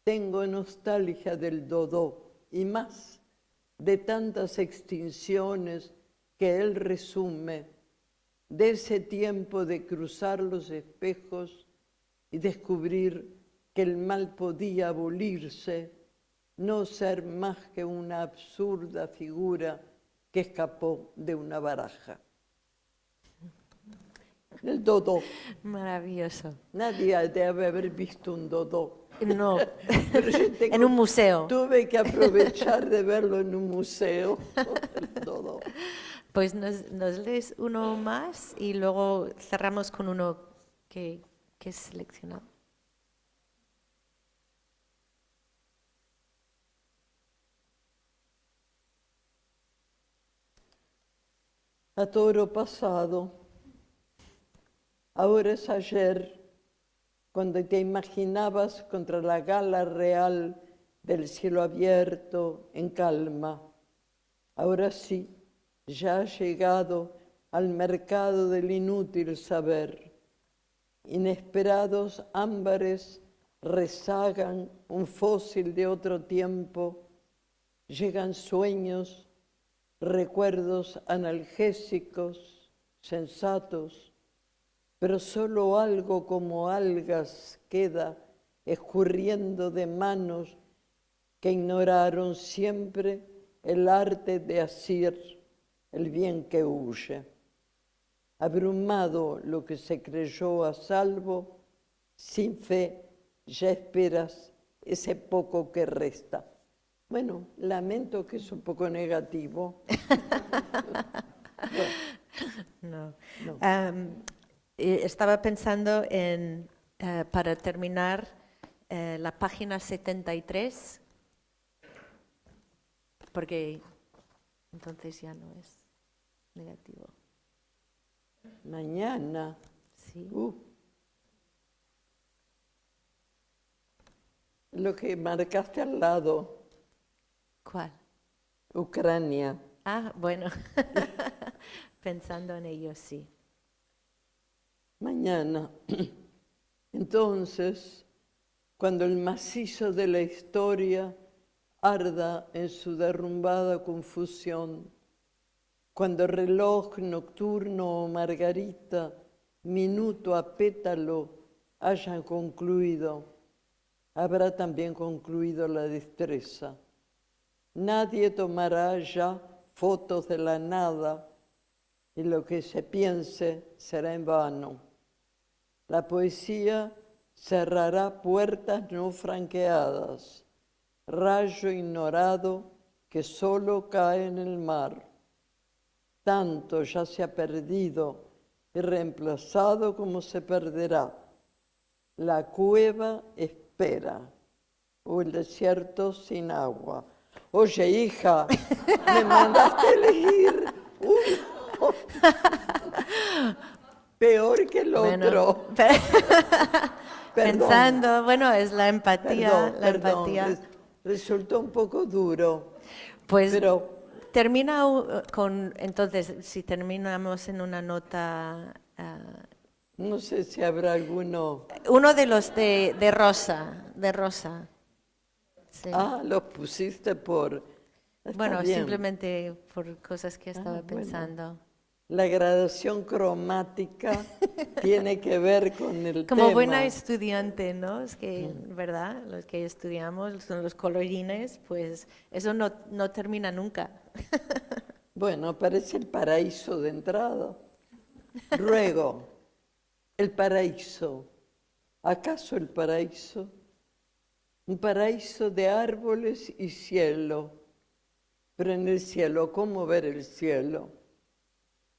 tengo nostalgia del dodó y más de tantas extinciones que él resume, de ese tiempo de cruzar los espejos y descubrir que el mal podía abolirse, no ser más que una absurda figura que escapó de una baraja. El dodó. Maravilloso. Nadie debe haber visto un dodó. No, Pero yo en un museo. Tuve que aprovechar de verlo en un museo, el dodó. Pues nos lees uno más y luego cerramos con uno que he seleccionado. A toro pasado, ahora es ayer, cuando te imaginabas contra la gala real del cielo abierto en calma. Ahora sí, ya has llegado al mercado del inútil saber. Inesperados ámbares rezagan un fósil de otro tiempo, llegan sueños, recuerdos analgésicos, sensatos, pero solo algo como algas queda escurriendo de manos que ignoraron siempre el arte de asir el bien que huye. Abrumado lo que se creyó a salvo, sin fe ya esperas ese poco que resta. Bueno, lamento que es un poco negativo. No. No. Estaba pensando en, para terminar, la página 73, porque entonces ya no es. negativo. Mañana. Sí. Lo que marcaste al lado, ¿Cuál? Ucrania. Ah, bueno. Pensando en ello, sí. Mañana. Entonces, cuando el macizo de la historia arda en su derrumbada confusión, cuando reloj nocturno o margarita, minuto a pétalo, hayan concluido, habrá también concluido la destreza. Nadie tomará ya fotos de la nada y lo que se piense será en vano. La poesía cerrará puertas no franqueadas, rayo ignorado que solo cae en el mar. Tanto ya se ha perdido y reemplazado como se perderá. La cueva espera o el desierto sin agua. Oye, hija, me mandaste a elegir uno peor que el otro. Pensando, bueno, es la empatía. Empatía. Resultó un poco duro. Pues pero termina con, entonces, si terminamos en una nota... no sé si habrá alguno. Uno de los de Rosa. Sí. Ah, los pusiste por... Está Bueno, bien. simplemente por cosas que estaba pensando. La gradación cromática tiene que ver con el Como tema. buena estudiante, ¿no? Es que, ¿verdad? Los que estudiamos son los colorines, pues eso no termina nunca. Bueno, parece el paraíso de entrada. Ruego, el paraíso. ¿Acaso el paraíso? Un paraíso de árboles y cielo. Pero en el cielo, ¿cómo ver el cielo?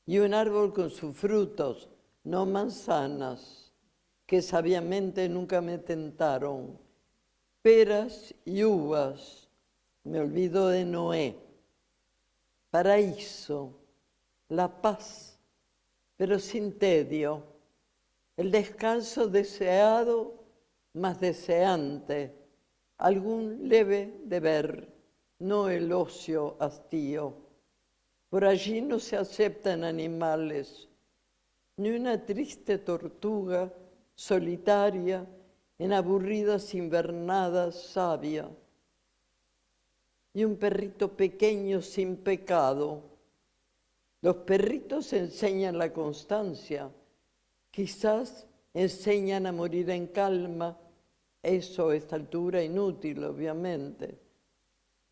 Y un árbol con sus frutos, no manzanas, que sabiamente nunca me tentaron. Peras y uvas, me olvido de Noé. Paraíso, la paz, pero sin tedio. El descanso deseado, más deseante. Algún leve deber, no el ocio hastío. Por allí no se aceptan animales, ni una triste tortuga solitaria en aburridas invernadas sabia, y un perrito pequeño sin pecado. Los perritos enseñan la constancia, quizás enseñan a morir en calma, eso a esta altura inútil, obviamente,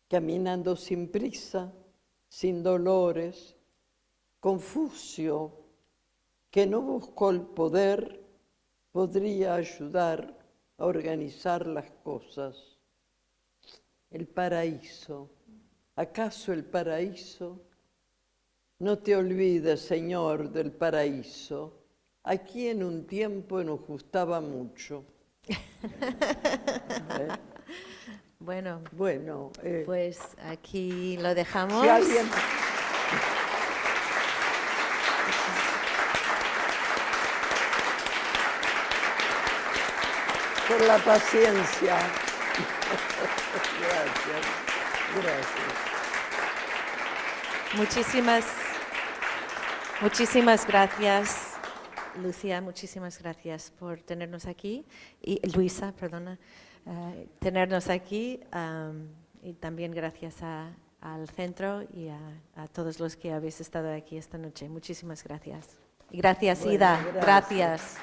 caminando sin prisa, sin dolores. Confucio, que no buscó el poder, podría ayudar a organizar las cosas. El paraíso, ¿acaso el paraíso? No te olvides, Señor, del paraíso. Aquí en un tiempo nos gustaba mucho. Bueno, pues aquí lo dejamos. Si alguien... Por la paciencia. Gracias. Muchísimas gracias, Lucía, muchísimas gracias por tenernos aquí, y Luisa, perdona, tenernos aquí, y también gracias al centro y a todos los que habéis estado aquí esta noche. Muchísimas gracias. Y gracias, Ida. Gracias.